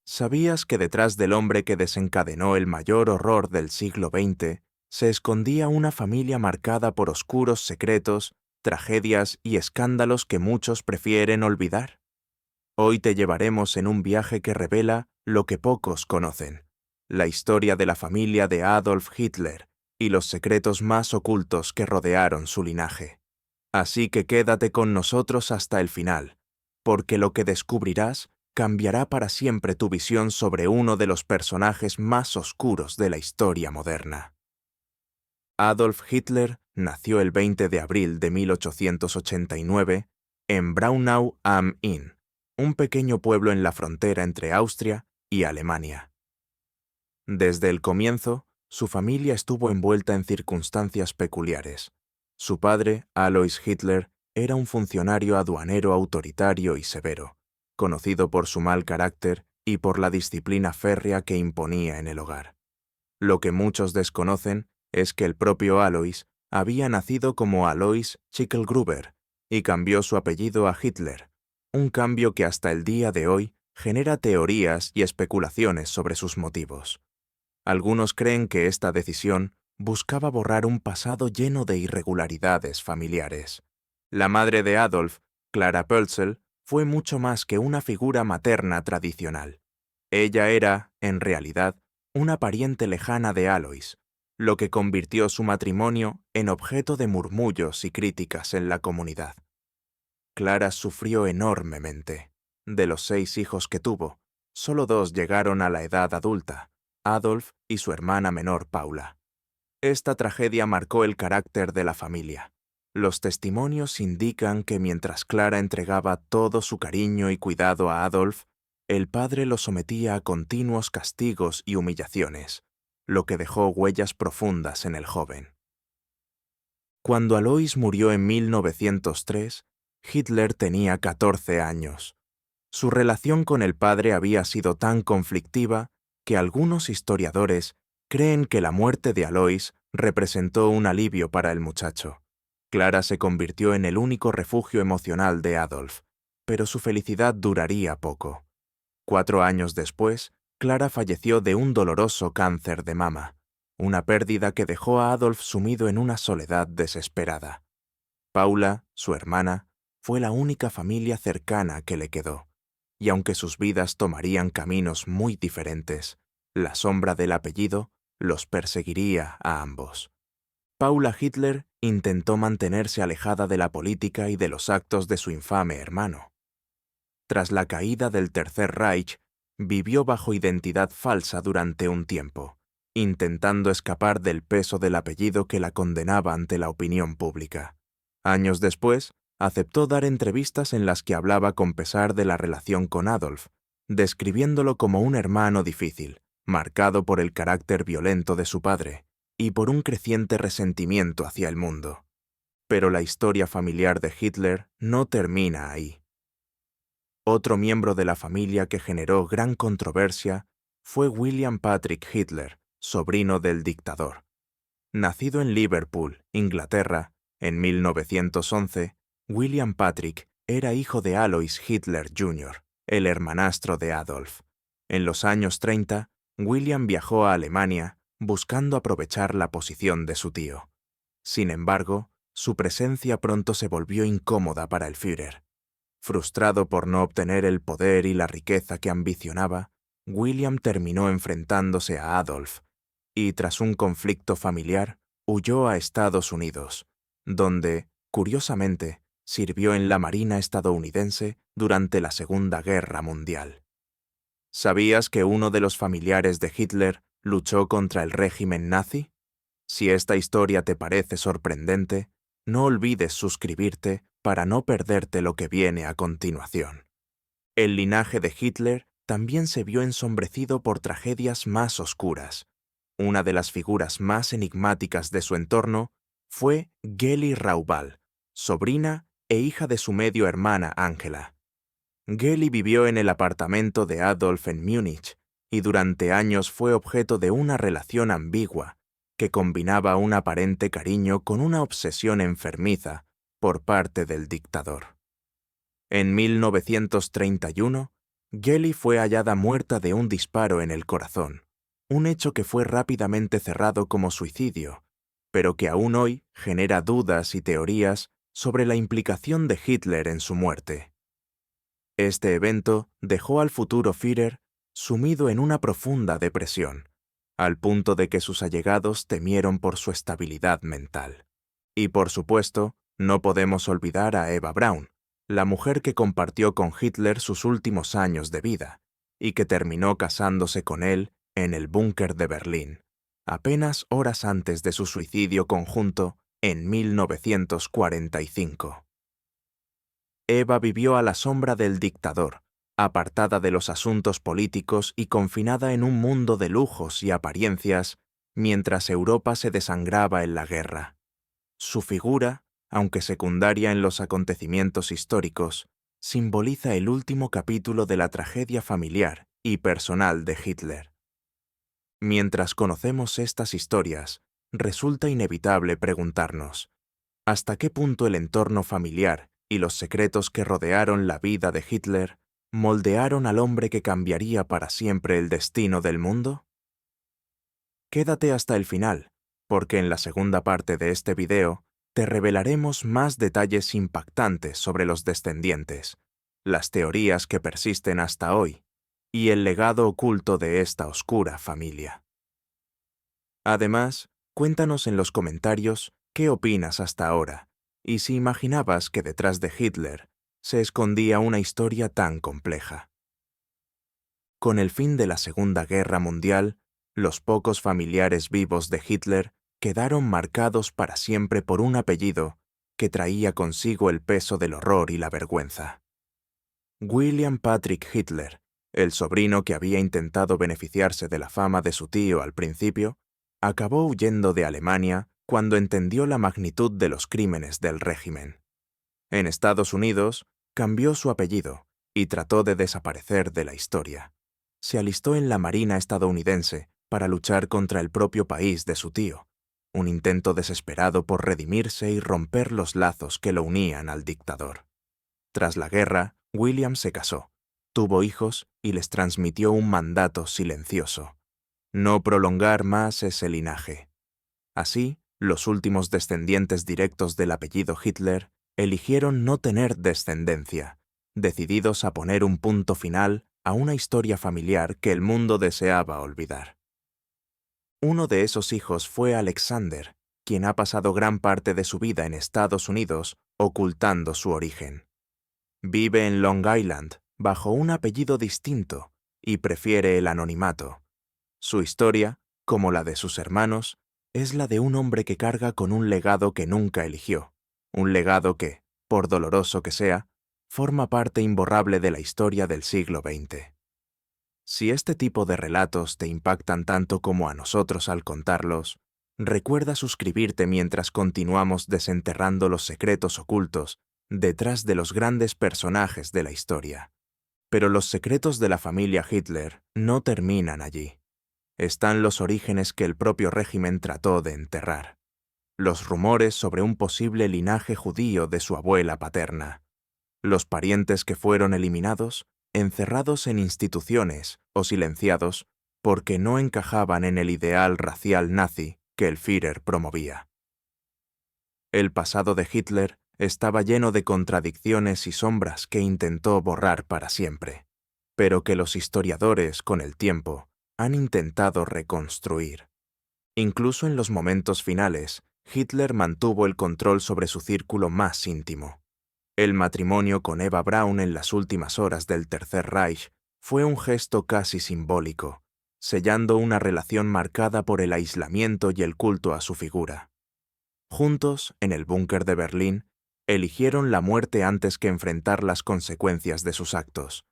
¿Sabías que detrás del hombre que desencadenó el mayor horror del siglo XX se escondía una familia marcada por oscuros secretos, tragedias y escándalos que muchos prefieren olvidar? Hoy te llevaremos en un viaje que revela lo que pocos conocen, la historia de la familia de Adolf Hitler y los secretos más ocultos que rodearon su linaje. Así que quédate con nosotros hasta el final, porque lo que descubrirás cambiará para siempre tu visión sobre uno de los personajes más oscuros de la historia moderna. Adolf Hitler nació el 20 de abril de 1889 en Braunau am Inn, un pequeño pueblo en la frontera entre Austria y Alemania. Desde el comienzo, su familia estuvo envuelta en circunstancias peculiares. Su padre, Alois Hitler, era un funcionario aduanero autoritario y severo, conocido por su mal carácter y por la disciplina férrea que imponía en el hogar. Lo que muchos desconocen es que el propio Alois había nacido como Alois Schicklgruber y cambió su apellido a Hitler, un cambio que hasta el día de hoy genera teorías y especulaciones sobre sus motivos. Algunos creen que esta decisión buscaba borrar un pasado lleno de irregularidades familiares. La madre de Adolf, Clara Pölzl, fue mucho más que una figura materna tradicional. Ella era, en realidad, una pariente lejana de Alois, lo que convirtió su matrimonio en objeto de murmullos y críticas en la comunidad. Clara sufrió enormemente. De los 6 hijos que tuvo, solo 2 llegaron a la edad adulta, Adolf y su hermana menor Paula. Esta tragedia marcó el carácter de la familia. Los testimonios indican que mientras Clara entregaba todo su cariño y cuidado a Adolf, el padre lo sometía a continuos castigos y humillaciones, lo que dejó huellas profundas en el joven. Cuando Alois murió en 1903, Hitler tenía 14 años. Su relación con el padre había sido tan conflictiva que algunos historiadores creen que la muerte de Alois representó un alivio para el muchacho. Clara se convirtió en el único refugio emocional de Adolf, pero su felicidad duraría poco. 4 años después, Clara falleció de un doloroso cáncer de mama, una pérdida que dejó a Adolf sumido en una soledad desesperada. Paula, su hermana, fue la única familia cercana que le quedó, y aunque sus vidas tomarían caminos muy diferentes, la sombra del apellido los perseguiría a ambos. Paula Hitler intentó mantenerse alejada de la política y de los actos de su infame hermano. Tras la caída del Tercer Reich, vivió bajo identidad falsa durante un tiempo, intentando escapar del peso del apellido que la condenaba ante la opinión pública. Años después, aceptó dar entrevistas en las que hablaba con pesar de la relación con Adolf, describiéndolo como un hermano difícil, marcado por el carácter violento de su padre y por un creciente resentimiento hacia el mundo. Pero la historia familiar de Hitler no termina ahí. Otro miembro de la familia que generó gran controversia fue William Patrick Hitler, sobrino del dictador. Nacido en Liverpool, Inglaterra, en 1911, William Patrick era hijo de Alois Hitler Jr., el hermanastro de Adolf. En los años 30, William viajó a Alemania buscando aprovechar la posición de su tío. Sin embargo, su presencia pronto se volvió incómoda para el Führer. Frustrado por no obtener el poder y la riqueza que ambicionaba, William terminó enfrentándose a Adolf y, tras un conflicto familiar, huyó a Estados Unidos, donde, curiosamente, sirvió en la Marina estadounidense durante la Segunda Guerra Mundial. ¿Sabías que uno de los familiares de Hitler luchó contra el régimen nazi? Si esta historia te parece sorprendente, no olvides suscribirte para no perderte lo que viene a continuación. El linaje de Hitler también se vio ensombrecido por tragedias más oscuras. Una de las figuras más enigmáticas de su entorno fue Geli Raubal, sobrina e hija de su medio hermana Angela. Geli vivió en el apartamento de Adolf en Múnich y durante años fue objeto de una relación ambigua que combinaba un aparente cariño con una obsesión enfermiza por parte del dictador. En 1931, Geli fue hallada muerta de un disparo en el corazón, un hecho que fue rápidamente cerrado como suicidio, pero que aún hoy genera dudas y teorías sobre la implicación de Hitler en su muerte. Este evento dejó al futuro Führer sumido en una profunda depresión, al punto de que sus allegados temieron por su estabilidad mental. Y por supuesto, no podemos olvidar a Eva Braun, la mujer que compartió con Hitler sus últimos años de vida, y que terminó casándose con él en el búnker de Berlín, apenas horas antes de su suicidio conjunto en 1945. Eva vivió a la sombra del dictador, apartada de los asuntos políticos y confinada en un mundo de lujos y apariencias, mientras Europa se desangraba en la guerra. Su figura, aunque secundaria en los acontecimientos históricos, simboliza el último capítulo de la tragedia familiar y personal de Hitler. Mientras conocemos estas historias, resulta inevitable preguntarnos, ¿hasta qué punto el entorno familiar y los secretos que rodearon la vida de Hitler moldearon al hombre que cambiaría para siempre el destino del mundo? Quédate hasta el final, porque en la segunda parte de este video te revelaremos más detalles impactantes sobre los descendientes, las teorías que persisten hasta hoy y el legado oculto de esta oscura familia. Además, cuéntanos en los comentarios qué opinas hasta ahora y si imaginabas que detrás de Hitler se escondía una historia tan compleja. Con el fin de la Segunda Guerra Mundial, los pocos familiares vivos de Hitler quedaron marcados para siempre por un apellido que traía consigo el peso del horror y la vergüenza. William Patrick Hitler, el sobrino que había intentado beneficiarse de la fama de su tío al principio, acabó huyendo de Alemania cuando entendió la magnitud de los crímenes del régimen. En Estados Unidos, cambió su apellido y trató de desaparecer de la historia. Se alistó en la Marina estadounidense para luchar contra el propio país de su tío, un intento desesperado por redimirse y romper los lazos que lo unían al dictador. Tras la guerra, William se casó, tuvo hijos y les transmitió un mandato silencioso: no prolongar más ese linaje. Así, los últimos descendientes directos del apellido Hitler eligieron no tener descendencia, decididos a poner un punto final a una historia familiar que el mundo deseaba olvidar. Uno de esos hijos fue Alexander, quien ha pasado gran parte de su vida en Estados Unidos ocultando su origen. Vive en Long Island bajo un apellido distinto y prefiere el anonimato. Su historia, como la de sus hermanos, es la de un hombre que carga con un legado que nunca eligió, un legado que, por doloroso que sea, forma parte imborrable de la historia del siglo XX. Si este tipo de relatos te impactan tanto como a nosotros al contarlos, recuerda suscribirte mientras continuamos desenterrando los secretos ocultos detrás de los grandes personajes de la historia. Pero los secretos de la familia Hitler no terminan allí. Están los orígenes que el propio régimen trató de enterrar. Los rumores sobre un posible linaje judío de su abuela paterna. Los parientes que fueron eliminados, encerrados en instituciones o silenciados porque no encajaban en el ideal racial nazi que el Führer promovía. El pasado de Hitler estaba lleno de contradicciones y sombras que intentó borrar para siempre, pero que los historiadores, con el tiempo, han intentado reconstruir. Incluso en los momentos finales, Hitler mantuvo el control sobre su círculo más íntimo. El matrimonio con Eva Braun en las últimas horas del Tercer Reich fue un gesto casi simbólico, sellando una relación marcada por el aislamiento y el culto a su figura. Juntos, en el búnker de Berlín, eligieron la muerte antes que enfrentar las consecuencias de sus actos.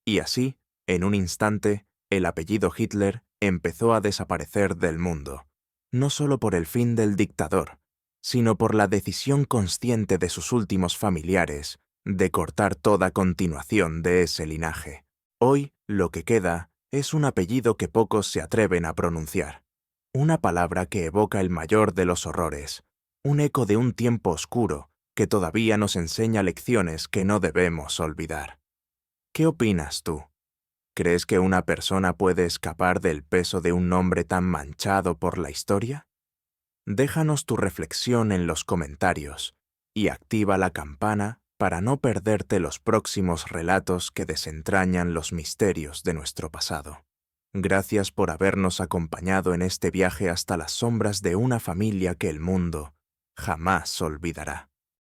Y así, en un instante, el apellido Hitler empezó a desaparecer del mundo, no solo por el fin del dictador, sino por la decisión consciente de sus últimos familiares de cortar toda continuación de ese linaje. Hoy, lo que queda es un apellido que pocos se atreven a pronunciar, una palabra que evoca el mayor de los horrores, un eco de un tiempo oscuro que todavía nos enseña lecciones que no debemos olvidar. ¿Qué opinas tú? ¿Crees que una persona puede escapar del peso de un nombre tan manchado por la historia? Déjanos tu reflexión en los comentarios y activa la campana para no perderte los próximos relatos que desentrañan los misterios de nuestro pasado. Gracias por habernos acompañado en este viaje hasta las sombras de una familia que el mundo jamás olvidará.